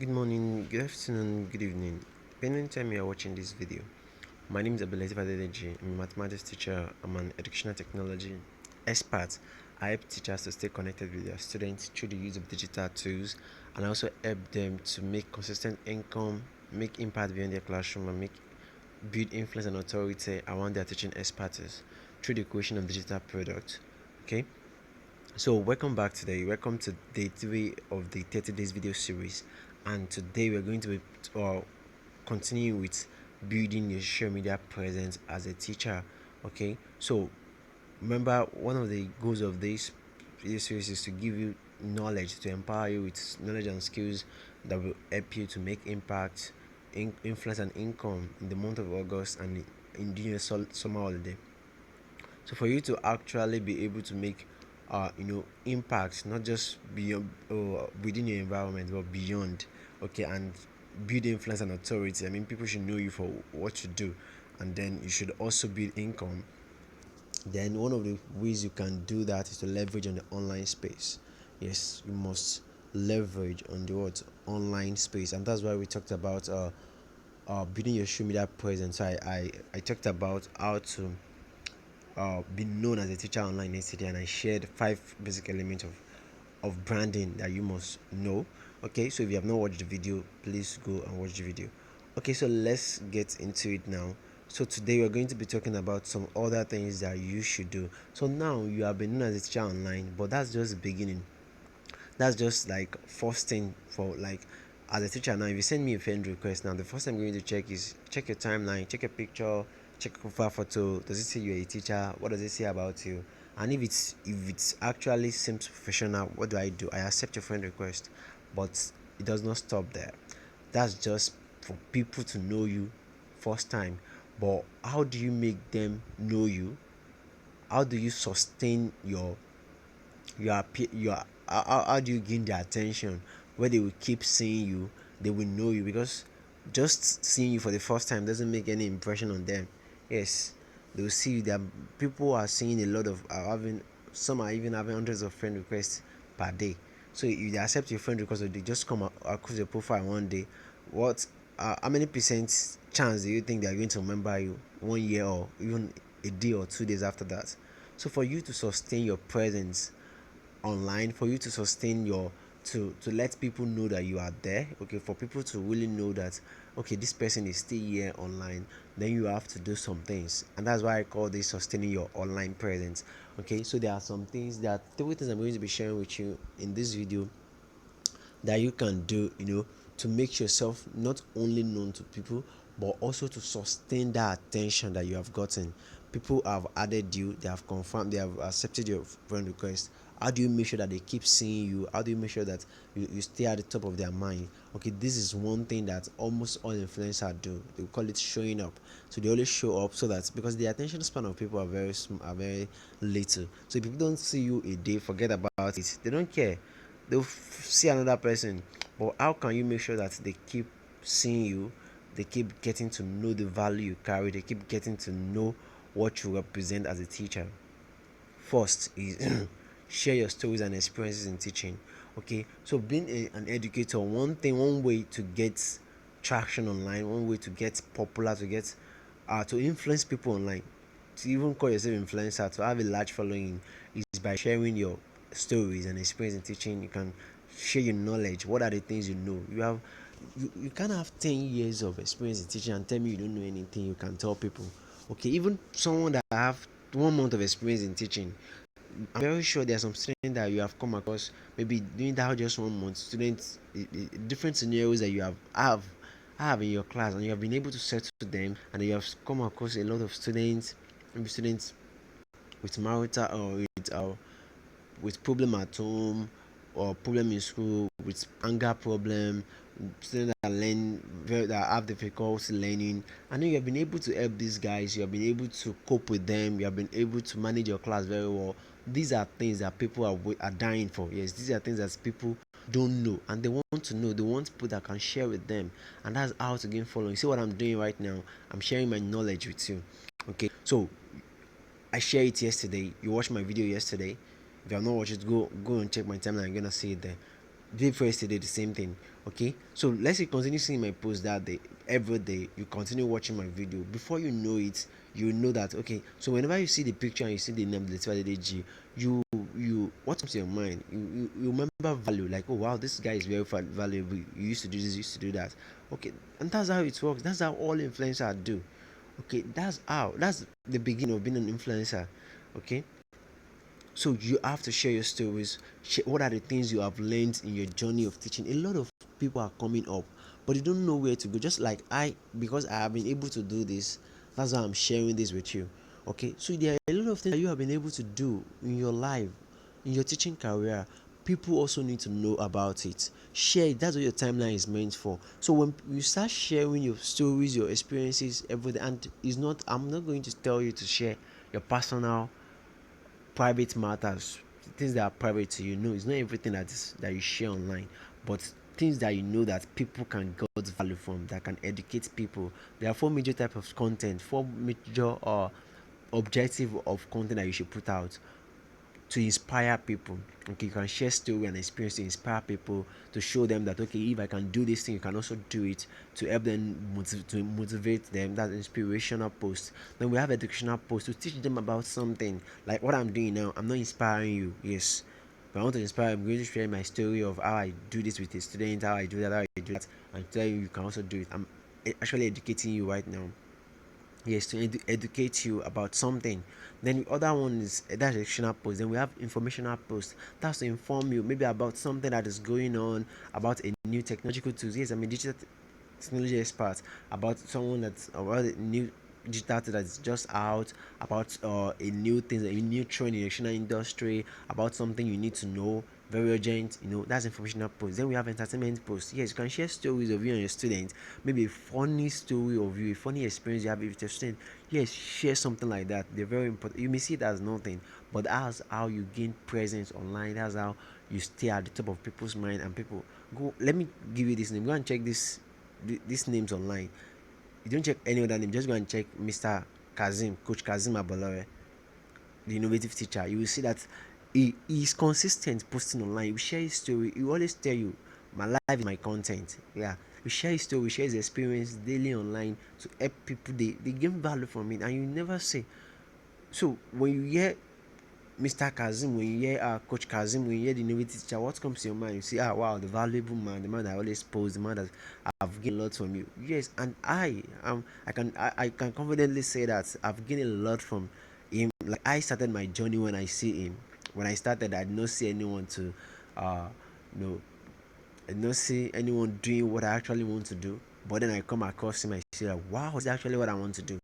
Good morning, good afternoon, good evening. Depending on the time you are watching this video. My name is Abdulaziz Adedeji. I'm a mathematics teacher. I'm an educational technology expert. I help teachers to stay connected with their students through the use of digital tools, and I also help them to make consistent income, make impact beyond their classroom, and build influence and authority around their teaching expertise through the creation of digital products. Okay. So welcome back today. Welcome to day 3 of the 30 days video series, and today we're going to be continue with building your social media presence as a teacher. Okay, so remember, one of the goals of this video series is to give you knowledge, to empower you with knowledge and skills that will help you to make impact, influence and income in the month of August and in the summer holiday. So for you to actually be able to make impact, not just beyond within your environment but beyond, okay, and build influence and authority. I mean, people should know you for what you do, and then you should also build income. Then one of the ways you can do that is to leverage on the online space. Yes, you must leverage on the what online space, and that's why we talked about building your social media presence. So I talked about how to been known as a teacher online yesterday, and I shared 5 basic elements of branding that you must know. Okay, so if you have not watched the video, please go and watch the video. Okay, so let's get into it now. So today we're going to be talking about some other things that you should do. So now you have been known as a teacher online, but that's just the beginning. That's just like first thing for like as a teacher. Now if you send me a friend request, now the first thing I'm going to check is check your timeline, check a picture, check a profile photo. Does it say you're a teacher? What does it say about you? And if it's actually seems professional, what do? I accept your friend request. But it does not stop there. That's just for people to know you first time. But how do you make them know you? How do you sustain your how do you gain their attention where they will keep seeing you, they will know you? Because just seeing you for the first time doesn't make any impression on them. Yes, they will see you. That people are seeing a lot of are having, some are even having hundreds of friend requests per day. So if they accept your friend request or they just come across your profile one day, what how many percent chance do you think they are going to remember you 1 year or even a day or 2 days after that? So for you to sustain your presence online, for you to sustain your to let people know that you are there, okay, for people to really know that okay, this person is still here online, then you have to do some things, and that's why I call this sustaining your online presence. Okay, so there are some things, that 3 things I'm going to be sharing with you in this video that you can do, to make yourself not only known to people but also to sustain that attention that you have gotten. People have added you, they have confirmed, they have accepted your friend request. How do you make sure that they keep seeing you? How do you make sure that you stay at the top of their mind? Okay, this is one thing that almost all influencers do. They call it showing up. So they always show up, so that because the attention span of people are very little. So if people don't see you a day, forget about it. They don't care. They'll see another person. But how can you make sure that they keep seeing you, they keep getting to know the value you carry, they keep getting to know what you represent as a teacher? First is share your stories and experiences in teaching. Okay, so being an educator, one way to get traction online, one way to get popular, to get to influence people online, to even call yourself influencer, to have a large following, is by sharing your stories and experience in teaching. You can share your knowledge. What are the things you know? You can't have 10 years of experience in teaching and tell me you don't know anything you can tell people. Okay, even someone that have 1 month of experience in teaching, I'm very sure there are some students that you have come across, maybe doing that just 1 month. Students, different scenarios that you have in your class, and you have been able to settle them, and you have come across a lot of students, maybe students with marital or with problem at home, or problem in school, with anger problem, students that that have difficulty learning, and then you have been able to help these guys. You have been able to cope with them. You have been able to manage your class very well. These are things that people are dying for. Yes, these are things that people don't know, and they want to know. They want people that can share with them, and that's how to gain following. See what I'm doing right now? I'm sharing my knowledge with you. Okay, so I shared it yesterday. You watched my video yesterday. If you have not watched it, go and check my timeline. I'm gonna see it there. Day before yesterday, the same thing. Okay, so let's say continue seeing my post that day. Every day you continue watching my video. Before you know it, you know that okay. So whenever you see the picture and you see the name Letifa G, you what comes to your mind? You remember value, like, oh wow, this guy is very valuable. You used to do this, you used to do that. Okay, and that's how it works. That's how all influencers do. Okay, that's the beginning of being an influencer. Okay, so you have to share your stories. What are the things you have learned in your journey of teaching? A lot of people are coming up, but they don't know where to go. Just like I, because I have been able to do this, that's why I'm sharing this with you. Okay, so there are a lot of things that you have been able to do in your life, in your teaching career. People also need to know about it. Share it. That's what your timeline is meant for. So when you start sharing your stories, your experiences, everything, and it's not, I'm not going to tell you to share your personal private matters, things that are private to you. No, it's not everything that you share online, but things that you know that people can get value from, that can educate people. There are four major types of content, four major objective of content that you should put out to inspire people. Okay, you can share story and experience to inspire people, to show them that okay, if I can do this thing, you can also do it, to help them to motivate them. That's inspirational post. Then we have educational post to teach them about something, like what I'm doing now. I'm not inspiring you, yes, but I want to inspire. I'm going to share my story of how I do this with a student, how I do that, how I do that, and tell you you can also do it. I'm actually educating you right now. Yes, to educate you about something. Then the other one is that's educational post. Then we have informational post. That's to inform you maybe about something that is going on, about a new technological tools. Yes, I'm a digital technology expert. About someone that's about a new digital tool that's just out, about a new thing, a new trend in the educational industry, about something you need to know, very urgent. That's informational post. Then we have entertainment post. Yes, you can share stories of you and your students, maybe a funny story of you, a funny experience you have with your student. Yes, share something like that. They're very important. You may see it as nothing, but that's how you gain presence online. That's how you stay at the top of people's mind, and people go. Let me give you this name. Go and check these names online. You don't check any other name. Just go and check Mr. Kazim, Coach Kazim Abolore, the innovative teacher. You will see that he is consistent posting online. He will share his story. He will always tell you, my life is my content. Yeah. We share his story, we share his experience daily online to help people. They gain value from it, and you never say. So when you hear Mr. Kazim, when you hear Coach Kazim, when you hear the innovative teacher, what comes to your mind? You say, wow, the valuable man, the man that always posts, the man that I've gained a lot from you. Yes, and I can confidently say that I've gained a lot from him. Like I started my journey when I see him. When I started, I did not see anyone to, you know, I did not see anyone doing what I actually want to do. But then I come across him, I say, like, wow, it's actually what I want to do,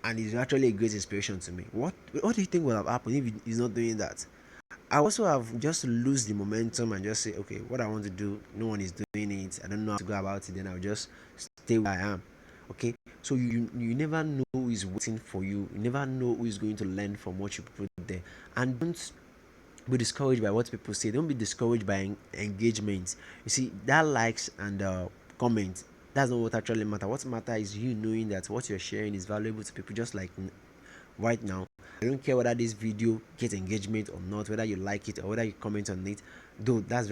and it's actually a great inspiration to me. What do you think will have happened if he's not doing that? I also have just lose the momentum and just say, okay, what I want to do, no one is doing it. I don't know how to go about it. Then I'll just stay where I am. Okay, so you never know who is waiting for you. You never know who is going to learn from what you put there. And don't be discouraged by what people say. Don't be discouraged by engagement. You see, that likes and comments, that's not what actually matter. What matter is you knowing that what you're sharing is valuable to people. Just like right now, I don't care whether this video gets engagement or not, whether you like it or whether you comment on it. Though that's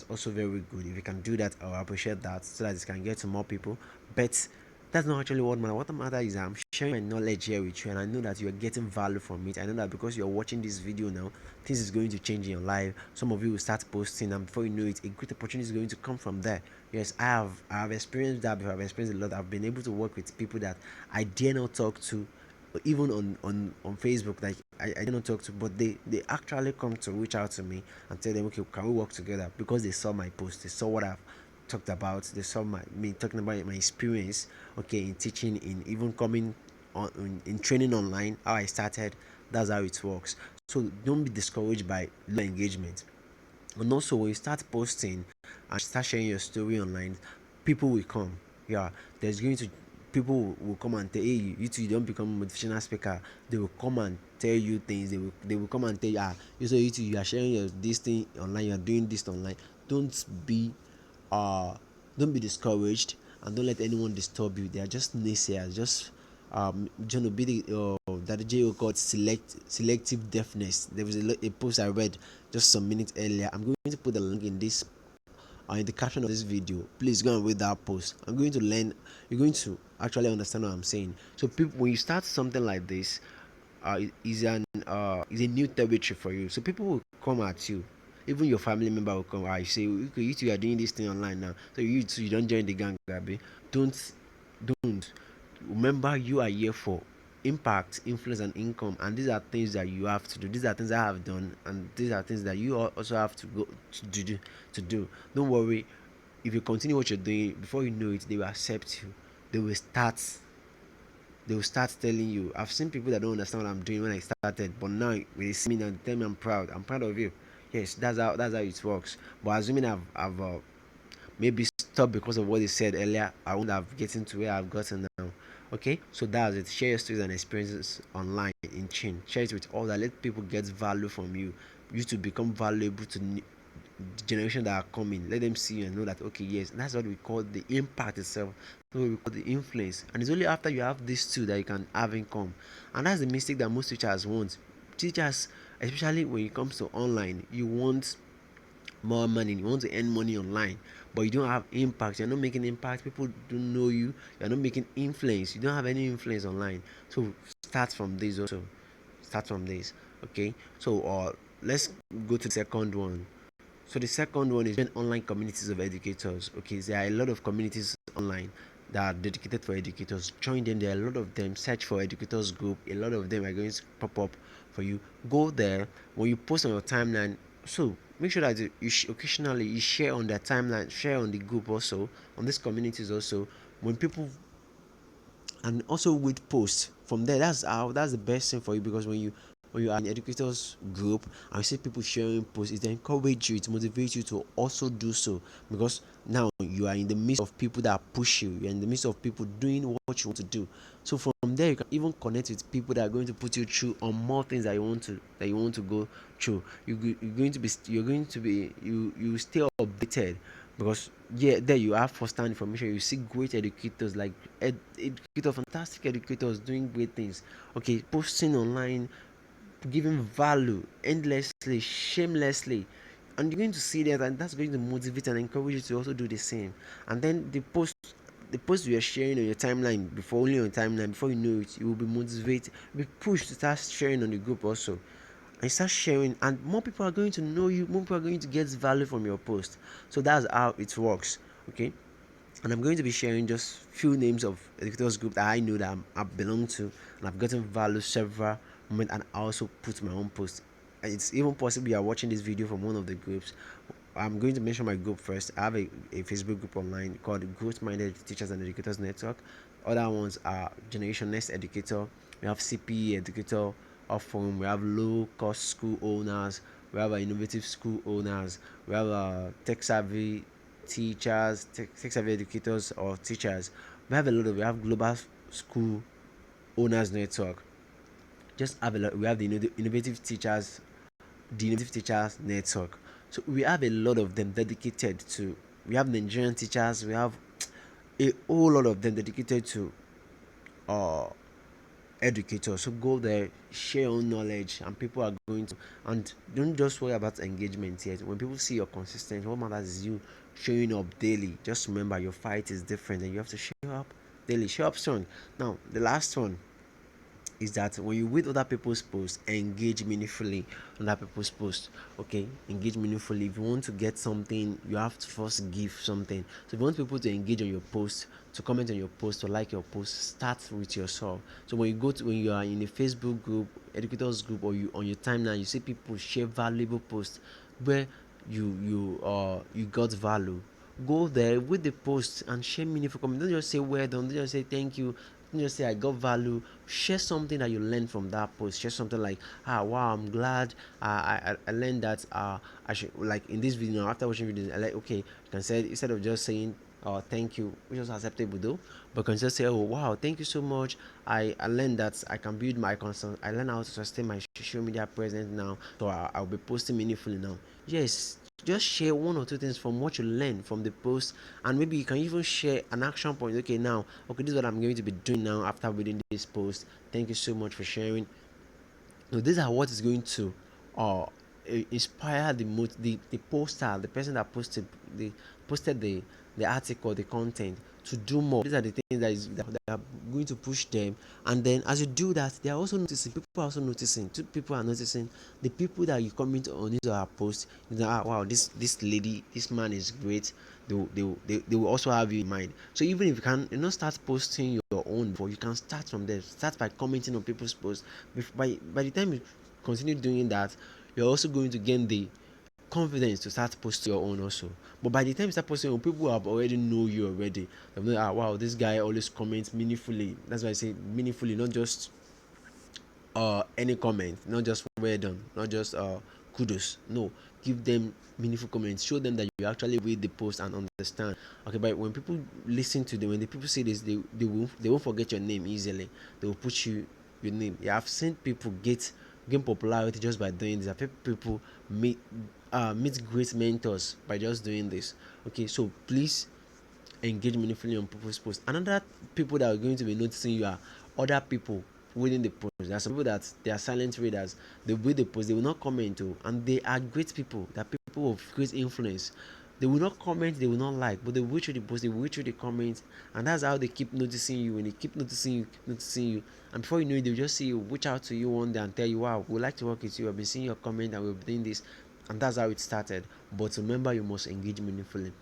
also very good. If you can do that, I'll appreciate that so that it can get to more people. But that's not actually what matters. What matters is I'm sharing my knowledge here with you, and I know that you're getting value from it. I know that because you're watching this video now, things is going to change in your life. Some of you will start posting, and before you know it, a great opportunity is going to come from there. Yes, I have experienced that before. I've experienced a lot. I've been able to work with people that I dare not talk to, even on Facebook. Like I dare not talk to, but they actually come to reach out to me and tell them, okay, can we work together? Because they saw my post, they saw what I've talked about, they saw me talking about my experience, okay, in teaching, in even coming on in training online, how I started. That's how it works. So don't be discouraged by low engagement. And also, when you start posting and start sharing your story online, people will come. Yeah, there's going to people will come and tell, hey, you two, you don't become a motivational speaker. They will come and tell you things. They will come and tell you, you two, you are sharing your this thing online, you are doing this online. Don't be uh don't be discouraged, and don't let anyone disturb you. They are just naysayers. Just John Obidi that the JO called selective deafness. There was a post I read just some minutes earlier. I'm going to put the link in this in the caption of this video, please go and read that post. I'm going to learn. You're going to actually understand what I'm saying. So people, when you start something like this, is a new territory for you. So people will come at you. Even your family member will come. I say, okay, you two are doing this thing online now. So you two, you don't join the gang, Gabi. Don't, don't. Remember, you are here for impact, influence, and income, and these are things that you have to do. These are things I have done, and these are things that you also have to go to do. Don't worry. If you continue what you're doing, before you know it, they will accept you. They will start they will start telling you. I've seen people that don't understand what I'm doing when I started, but now when they see me now, they tell me I'm proud. I'm proud of you. Yes, that's how it works. But assuming I've maybe stopped because of what they said earlier, I won't have gotten to where I've gotten now. Okay, so that's it. Share your stories and experiences online in chain. Share it with all that. Let people get value from you. You to become valuable to generation that are coming. Let them see and know that okay, yes, that's what we call the impact itself. That's what we call the influence. And it's only after you have these two that you can have income. And that's the mistake that most teachers want. Teachers, especially when it comes to online, you want more money, you want to earn money online, but you don't have impact. You're not making impact. People don't know you. You're not making influence. You don't have any influence online. So start from this also. Start from this. Okay. So let's go to the second one. So the second one is online communities of educators. Okay, there are a lot of communities online that are dedicated for educators. Join them. There are a lot of them. Search for educators group. A lot of them are going to pop up for you. Go there. When you post on your timeline, so make sure that occasionally you share on their timeline, share on the group also, on these communities also. When people, and also with posts from there, that's the best thing for you, because when you are in educators group and you see people sharing posts, it encourages you, it motivates you to also do so, because now you are in the midst of people that push you, you're in the midst of people doing what you want to do. So from there you can even connect with people that are going to put you through on more things that you want to go through. You're going to be you stay updated, because yeah, there you have first-hand information. You see great educators, like educators, fantastic educators doing great things. Okay, posting online, giving value endlessly, shamelessly, and you're going to see that, and that's going to motivate and encourage you to also do the same. And then the post you are sharing on your timeline, before only on your timeline, before you know it, you will be motivated, be pushed to start sharing on the group also, and start sharing, and more people are going to know you, more people are going to get value from your post. So that's how it works. Okay, and I'm going to be sharing just few names of educators group that I know that I belong to, and I've gotten value several moments, and I also put my own post. And it's even possible you are watching this video from one of the groups. I'm going to mention my group first. I have a Facebook group online called Growth Minded Teachers and Educators Network. Other ones are Generation Next Educator. We have CPE Educator of Forum. We have low cost school owners. We have innovative school owners. We have tech savvy teachers, tech savvy educators or teachers. We have global school owners network. Just have a lot. We have the innovative teachers, the innovative teachers network. So we have a lot of them dedicated to. We have Nigerian teachers. We have a whole lot of them dedicated to uh educators. So go there, share your own knowledge, and people are going to. And don't just worry about engagement yet. When people see you're consistent, what matters is you showing up daily. Just remember, your fight is different, and you have to show up daily. Show up strong. Now, the last one is that when you read other people's posts, engage meaningfully on other people's posts. Okay, engage meaningfully. If you want to get something, you have to first give something. So if you want people to engage on your post, to comment on your post, to like your post, start with yourself. So when you are in a Facebook group, educators group, or you on your timeline, you see people share valuable posts where you got value. Go there with the post and share meaningful comment. Don't just say well done, don't just say thank you, don't just say I got value. Share something that you learned from that post. Share something like, wow, I'm glad I learned that I should, like in this video, after watching videos, I like, okay, you can say, instead of just saying thank you, which is acceptable though, but can just say, oh wow, thank you so much. I learned that I can build my constant, I learned how to sustain my social media presence now, so I'll be posting meaningfully now. Yes, just share one or two things from what you learned from the post, and maybe you can even share an action point. Okay, now, okay, this is what I'm going to be doing now after reading this post. Thank you so much for sharing. So these are what is going to uh inspire the poster, the person that posted the posted the article, the content, to do more. These are the things that are going to push them. And then as you do that, they are also noticing. People are also noticing. Two people are noticing. The people that you comment on his or her post, you know, ah, wow, this lady, this man is great. They will also have you in mind. So even if you can, start posting your own before, you can start from there. Start by commenting on people's posts. By the time you continue doing that, you're also going to gain the confidence to start posting your own also. But by the time you start posting your own, people have already know you already. They know, ah, wow, this guy always comments meaningfully. That's why I say meaningfully, not just any comment, not just well done, not just kudos. No, give them meaningful comments. Show them that you actually read the post and understand. Okay, but when people listen to them, when the people say this, they won't forget your name easily. They will put your name. Yeah, I've seen people gain popularity just by doing this. I've seen people meet great mentors by just doing this. Okay, so please engage meaningfully on people's posts. Another people that are going to be noticing you are other people reading the post. There are some people that they are silent readers. They read the post, they will not comment, and they are great people. They are people of great influence. They will not comment, they will not like, but they will read through the post, they will read through the comments, and that's how they keep noticing you. When they keep noticing you, and before you know it, they'll just see you, reach out to you one day and tell you, wow, we'd like to work with you. I've been seeing your comment and we've been doing this, and that's how it started. But remember, you must engage meaningfully.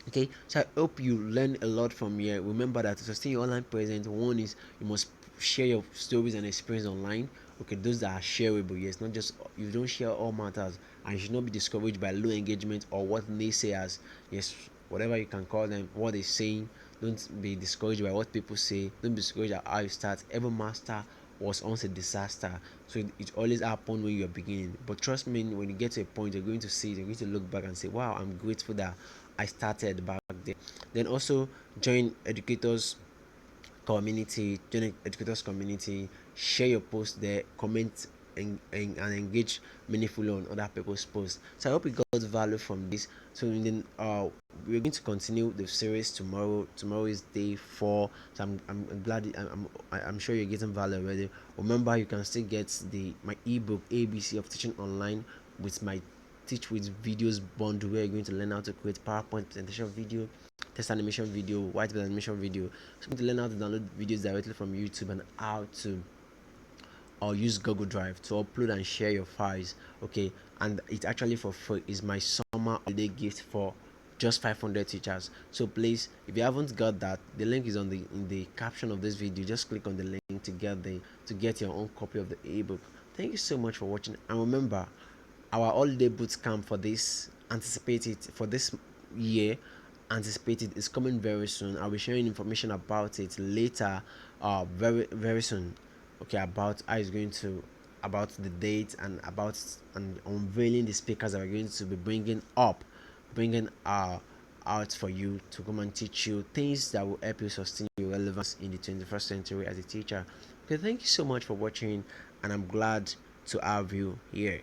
Okay, so I hope you learn a lot from here. Remember that to sustain your online presence, one is you must share your stories and experience online. Okay, those that are shareable, yes, not just you don't share all matters, and you should not be discouraged by low engagement or what naysayers, yes, whatever you can call them, what they're saying. Don't be discouraged by what people say. Don't be discouraged at how you start. Every master was once a disaster, so it always happens when you're beginning. But trust me, when you get to a point, you're going to see it, you're going to look back and say, wow, I'm grateful that I started back then. Then also join educators community, share your post there, comment and engage meaningfully on other people's posts. So I hope you got value from this. So then we're going to continue the series tomorrow. Tomorrow is day 4. So I'm glad I'm sure you're getting value already. Remember, you can still get my ebook ABC of teaching online with my teach with videos bundle, where you're going to learn how to create PowerPoint presentation video, test animation video, whiteboard animation video. So I'm going to learn how to download videos directly from YouTube and how to or use Google Drive to upload and share your files. Okay, and it's actually for free. It's my summer holiday gift for just 500 teachers. So please, if you haven't got that, the link is in the caption of this video. Just click on the link to get your own copy of the ebook. Thank you so much for watching, and remember, our holiday boot camp for this anticipated for this year anticipated is coming very soon. I'll be sharing information about it later, very soon. Okay, about how it's going to, about the date, and about and unveiling the speakers that we're going to be bringing out for you to come and teach you things that will help you sustain your relevance in the 21st century as a teacher. Okay, thank you so much for watching, and I'm glad to have you here.